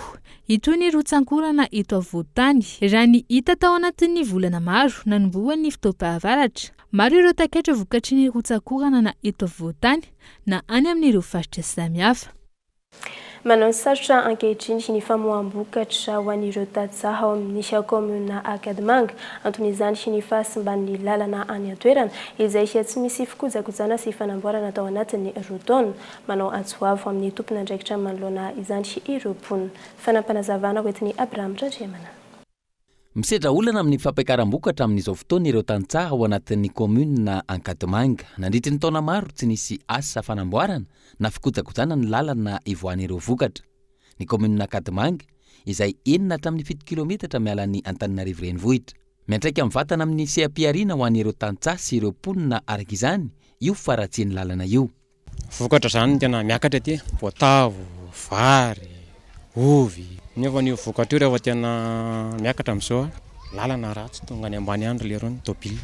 itony rotsankorana eto avoantany raha ny hita tao anatin'ny volana maro nanomboan'ny fitoam-pahavaratra maro ireo takaitra vokatry ny rotsankorana na eto avoantany na any amin'ireo faritra samihafa. Manao sarotra ankehitriny ny famoaham-bokatra ho an'ireo tantsaha ao amin'ny komuna Akadimanga anton'izany ny fahasimban'ny lalana any an-toerana izay tsy misy fikojakojana sy fanamboarana tao anatin'ny roa taona. Manao antsoavo amin'ny tompon'andraikitra manoloana izany ireo mponina. Fanampanazavana hoentin'ny Abraham Randriamana. Misedra olana amin'ny fampiakaram-bokatra amin'izao fotoana ireo tantsaha ao anatin'ny komuna Akadimanga. Nandritry ny taona maro tsy nisy asa fanamboarana na fikojakojana ny lalana ivoan'ireo vokatra. Ny komuna Akadimanga izay 7 kilometatra miala ny Antananarivo renivohitra. Miantraika mivatana amin'ny seha-piariana ho an'ireo tantsaha sy ireo mponina araka izany io faratsian'ny lalana io. Vokatra zany tena miakatra aty, voatavo, vary, ovy. Nefa ny vokatra io rehefa tena miakatra amin'izao lalana ratsy tonga any ambany andro le rony tobile.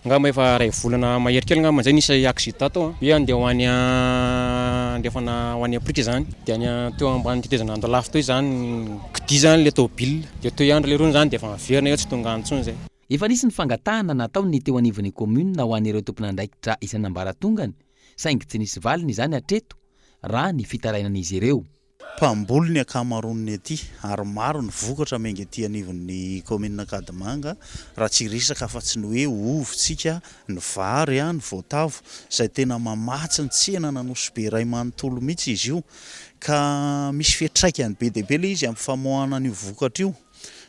Ngamba efa ray volana mahery kely ngamba zay nisy accident tao hoe andeha ho any andefana ho any aprika zany dia any teo ambany tetezana andro lafo teo zany kidi zany le tobile dia teo andro le rony zany dia efa maverina eo tsy tonga antsony zay. Efa nisy ny fangatahana nataony teo anivon'ny komuna ho an'ireo tompon'andraikitra isan'ambaratongany saingy tsy nisy valiny izany hatreto raha ny fitarainan'izy ireo. Mpamboly ny akamaroniny aty ary maro ny vokatra mengy aty anivon'ny komuna Akadimanga raha tsy resaka fa tsy ny hoe ovontsika ny vary ny voatavo izay tena mamatsy ny tsena nanosy be ray manontolo mihitsy izy io ka misy fiantraikany be dia be le izy amin'ny famoahana ny vokatra io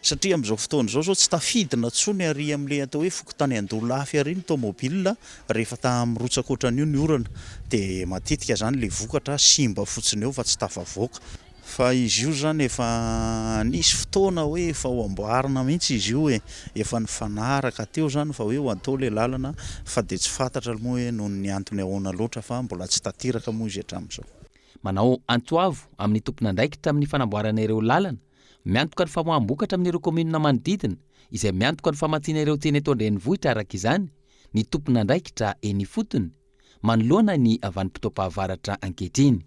satria amin'izao fotoana izao tsy tafidina tsony ary amin'ilay atao hoe fokotany andolafy ary ny tomobile rehefa tamin'ny rotsakoatran'io ny orana dia matetika zany le vokatra simba fotsiny eo fa tsy tafavoaka fa izy io zany efa nisy fotoana hoe efa ho amboarina mihitsy izy io efa ny fanaraka teo zany fa hoe ho atao le lalana fa dia tsy fantatra moa hoe noho ny antony ahoana loatra fa mbola tsy tatiraka moa izy hatramin'izao. Manao antsoavo amin'ny tompon'andraikitra amin'ny fanamboarana ireo lalana miantoka ny famoaham-bokatra amin'ireo komunina manodidina izay miantoka ny famatsiana ireo tsena eto an-drenivohitra araka izany ny tompon'andraikitra eny fotony manoloana ny avanimpotoam-pahavaratra ankehitriny.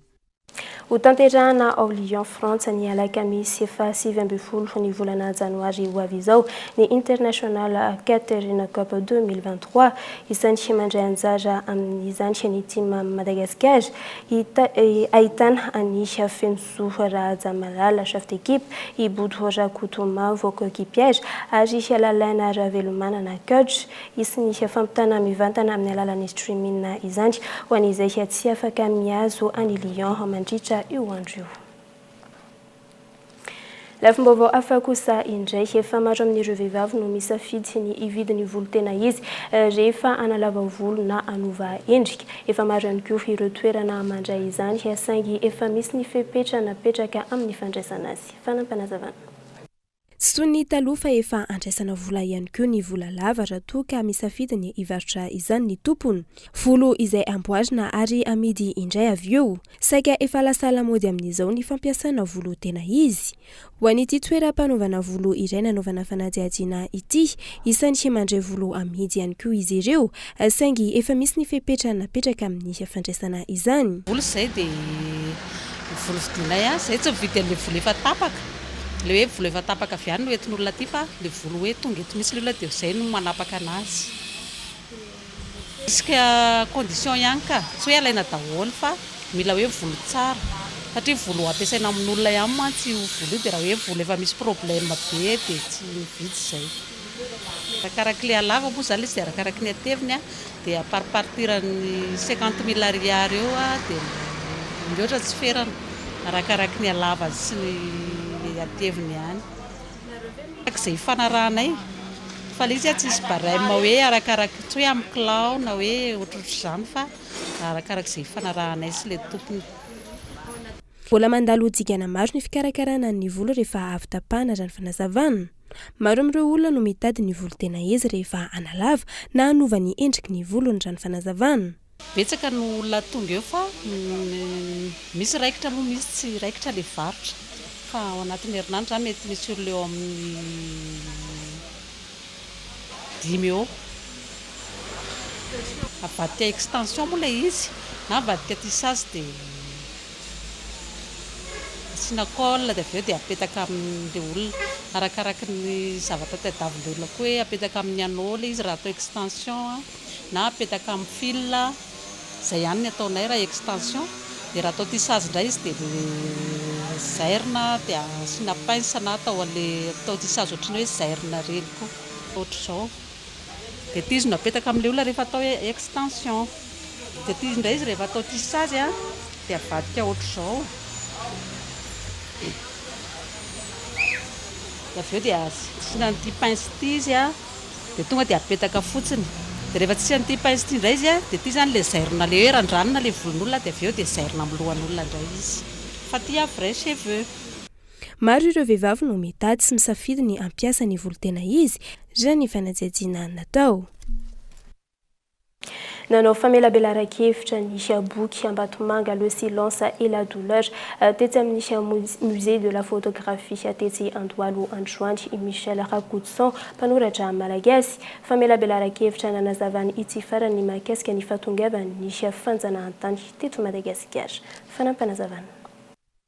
Ho tanterahana ao Lyon France ny alakamisy 7 ny volana janoary ho avy izao ny International Catering Cup 2023 isan'ny mandray anjara amin'izany ny team Madagascar ahitana anisha fenzo Raja Malala chef d'équipe i Boudou Rakoutouma vao coéquipière ary Lalaina Ravelomana na coach isan'ny fampitana mivantana amin'ny alalan'ny streaming izany ho an'izay tsy afaka mihazo any Lyon mandritra io andro io. Lafim-baovao hafa kosa indray efa maro amin'ireo vehivavy no misafidy ny hividy ny volo tena izy rehefa analava volo na anova endrika. Efa maro ihany koa ireo toerana mandray izany saingy efa misy ny fepetra napetraka amin'ny fandraisana azy. Fanampanazavana. Tsy toy ny taloha fa efa andraisana vola ihany koa ny vola lava raha toa ka misafidy ny hivarotra izany ny tompony. Volo izay amboarina ary amidy indray avy eo. Saika efa lasa lamaody amin'izao ny fampiasana volo tena izy. Ho an'ity toeram-panaovana volo iray nanaovana fanadihadiana ity, isan'ny mandray volo amidy ihany koa izy ireo, saingy efa misy ny fepetra napetraka amin'ny fandraisana izany. Volo izay dia volo vidinay izay tsy mividy an'ilay volo efa tapaka. Le hoe volo efa tapaka avy ihany no entin'olona aty fa le volo hoe tonga eto misy olona dia izay no manapaka anazy. Isika condition ihany ka tsy hoe alaina daholo fa mila hoe volo tsara satria volo ampiasaina amin'olona ihany mantsy io volo io dia raha hoe volo efa misy problème be dia tsy mividy izay. Arakaraka le alava moa zany izy dia arakaraka ny ateviny dia partirany 50 000 ariary eo dia mihoatra tsy ferana arakaraka ny alava sy ny ateviny ihany. Izay fanarahanay fa le izy tsy misy barème hoe arakaraka tsy hoe amin'ny kilao na hoe ohatrohatr'izany fa arakaraka izay fanarahanay sy le tompony. Mbola mandalo tsigana maro ny fikarakarana ny volo rehefa avy tapahana raha ny fanazavana. Maro amin'ireo olona no mitady ny volo tena izy rehefa analava na hanova ny endriky ny volony raha ny fanazavana. Betsaka no olona tonga eo fa misy raikitra moa misy tsy raikitra le varotra. Fa ao anatin'ny herinandro zany mety misy olona eo amin'ny 5 eo. avadika extension moa lay izy na avadika tissage dia asiana colle dia avy eo dia apetaka amin'ilay olona arakaraky ny zavatra tadiavin'ilay olona koa hoe apetaka amin'ny anao lay izy raha atao extension na apetaka amin'ny fil izay ihany ny ataonay raha extension. Dia raha atao tissage indray izy dia zairina dia asiana pince na atao an'ilay atao tissage ohatrany hoe zairina reny koa ohatr'izao. Dia ity izy no apetaka amin'ilay olona rehefa atao hoe extension. Dia ity izy indray izy rehefa atao tissage dia avadika ohatr'izao. Dia avy eo dia asiana an'ity pince ity izy dia tonga dia apetaka fotsiny. Dia rehefa tsy an'ity pince ity indray izy dia ity zany ilay zairina ilay hoe randranina ilay volon'olona dia avy eo dia zairina amin'ny lohan'olona indray izy. Fa ity vrai cheveux. Maro ireo vehivavy no mitady sy misafidy ny ampiasa ny volotena izy raha ny fanajiajiana natao. Nanao famelabelan-kevitra ny boky Ambatomanga le silence et la douleur tetsy amin'ny musée de la photographie tetsy Andohalo Androany Michel Rakoutson mpanoratra malagasy. Famelabelan-kevitra nanazavany ity farany mahakasika ny fahatongavan'ny fanjanahantany teto Madagasikara. Fanampanazavana.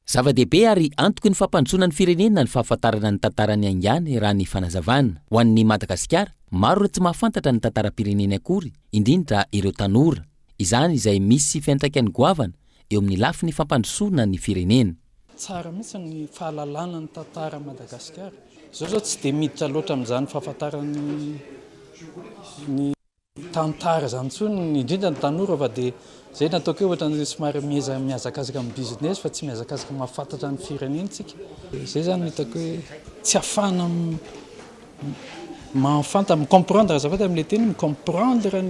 Zava-dehibe ary antoky ny fampanjoana ny firenena ny fahafantarana ny tantarany aingany raha ny fanazavana. Ho an'ny Madagasikara, maro ireo tsy mahafantatra ny tantaram-pirenena akory, indrindra ireo tanora. Izany izay misy fiantraikany goavana eo amin'ny lafiny fampandrosoana ny firenena. Tsara mihitsy ny fahalalana ny tantara Madagasikara. Zao tsy dia miditra loatra amin'izany fahafantarany ny tantara zany tsony, indrindra ny tanora fa dia zay nataoko hoe ohatrany somary miazakazaka amin'ny business fa tsy miazakazaka mahafantatra ny firenentsika. Zay zany hitako hoe tsy afahana mahafanta micomprendre azafady amin'ilay teny micomprendre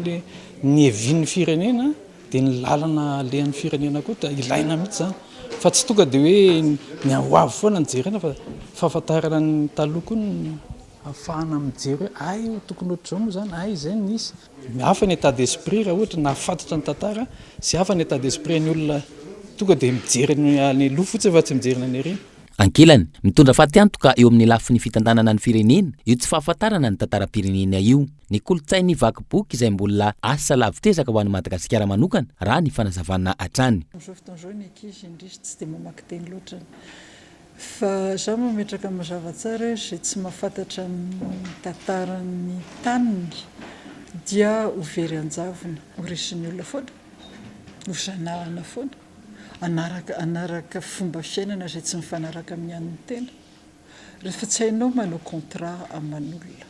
ny hevin'ny firenena dia ny lalana alehan'ny firenena koa ilaina mihitsy zany. Fa tsy tonga dia hoe ny ahoavy foana ny jerena fa fahafantarana ny taloha koa ny afahana mijery hoe ay tokony ohatr'izao moa zany, ay izay nisy. Hafa ny état d'esprit raha ohatra nahafantatra ny tantara sy hafa ny état d'esprit ny olona tonga dia mijery ny loha fotsy fa tsy mijerina ny erena. Ankilany, mitondra fatiantoka eo amin'ny lafiny fitantanana ny firenena, io tsy fahafantarana ny tantaram-pirenena io. Ny kolontsain'ny vakiboky izay mbola asa lavitrezaka ho an'ny Madagasikara manokana raha ny fanazavana hatrany. Amin'izao fotoan'izao ny ankizy indrisy tsy dia mamaky teny loatra. Fa izaho mametraka mazava tsara izay tsy mahafantatra ny tantaran'ny taniny dia ho very anjavona, ho resin'ny olona foana, ho zanahana foana. Anaraka fomba fiainana izay tsy mifanaraka amin'ny an'ny tena. Rehefa tsy hainao manao contrat aman'olona,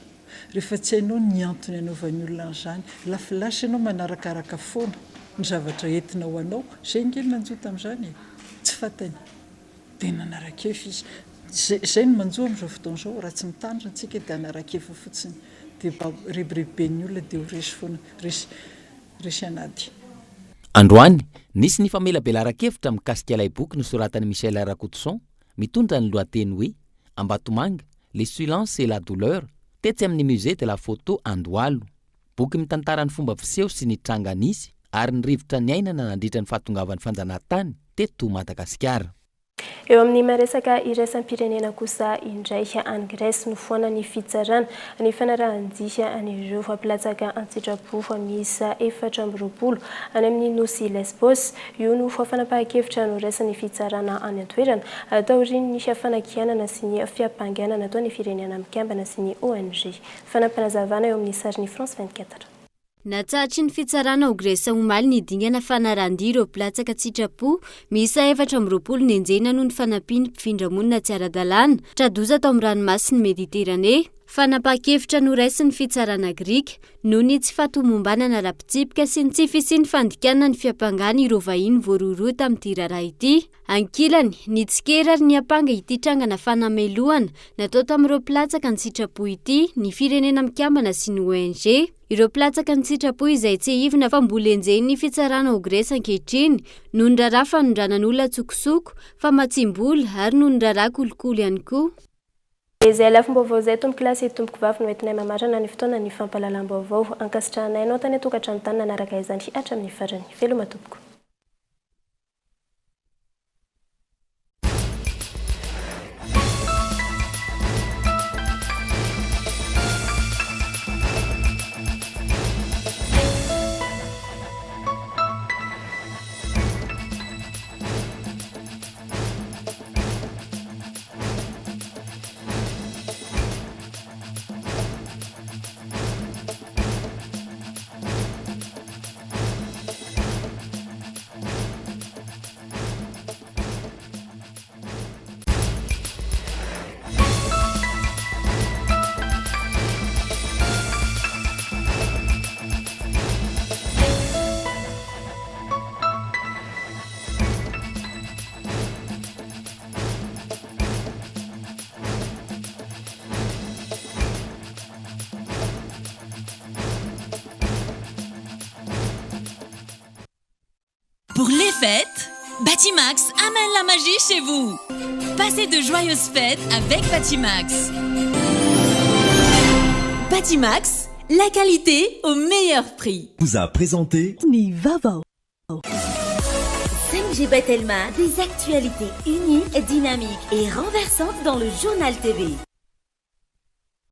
rehefa tsy hainao ny antony anaovan'ny olona an'izany, lafilasy ianao manarakaraka foana ny zavatra entina ho anao, izay ngely nanjoa tamin'izany tsy fantany dia nanaraka-efa izy. Izay no manjoa amin'izao fotoan'izao, raha tsy mitandrina antsika dia hanaraka-efa fotsiny dia reberiben'ny olona dia ho resy foana, resy anady. Androany, nisy ny famelabelan-kevitra mikasika ilay boky nosoratan'i Michel Rakoutson, mitondra ny lohateny hoe Ambatomanga, le silence et la douleur, tetsy amin'ny musée de la photo Andohalo. Boky mitantara ny fomba fiseho sy ny tranga nisy ary ny rivotra ny ainana nandritra ny fahatongavan'ny fanjanahantany teto Madagasikara. Eo amin'ny maresaka iraisam-pirenena kosa indray any Grèce no foana ny fitsarana ny fanarahan-jiha an'ireo fampilatsaka an-tsitrapo miisa 420 any amin'ny nosy Lesbos. Io no fanapahan-kevitra no raisan'ny fitsarana any an-toerana taorian'ny ny fanakianana sy ny fiampanganana ataon'ny firenena mikambana sy ny ONG. Fanampanazavana eo amin'ny sarin'ny France 24. Natsatry ny fitsarana ho Grèce omaly ny dingana fanarandi ireo mpilatsaka tsitrapo miisa 420 ny enjena noho ny fanampiany mpifindra-monina tsy ara-dalàna tradoza tao amin'ny ranomasiny Mediterane. Fanapahan-kevitra no raisin'ny fitsarana Grika noho ny tsy fahatomombanana ara-pitsipika sy ny tsy fisian'ny fandikana ny fiampangana ireo vahiny voaroroa tamin'ity raharaha ity. Ankilany, ny tsikera ary ny apanga ity trangana fanameloana natao tamin'ireo mpilatsaka ny sitrapo ity, ny firenena mikambana sy ny ONG. Ireo mpilatsaka ny sitrapo izay tsy hivina fa mbola enjen'ny fitsarana ho Grèce ankehitriny noho ny raharaha fanondranan'olona tsokosoko, famatsim-bola ary noho ny raharaha kolokolo ihany koa. Izay lafim-baovao izay tompo kilasy tompoky vavy no entinay mamarana ny fotoana ny fampahalalam-baovao ankasitrahanay anao tany tokantrano tany nanaraka izany hatramin'ny farany. Veloma tompoko. Pour les fêtes, Batimax amène la magie chez vous. Passez de joyeuses fêtes avec Batimax. Batimax, la qualité au meilleur prix. Vous a présenté Nivavo. 5G Batelma, des actualités unies, dynamiques et renversantes dans le journal TV.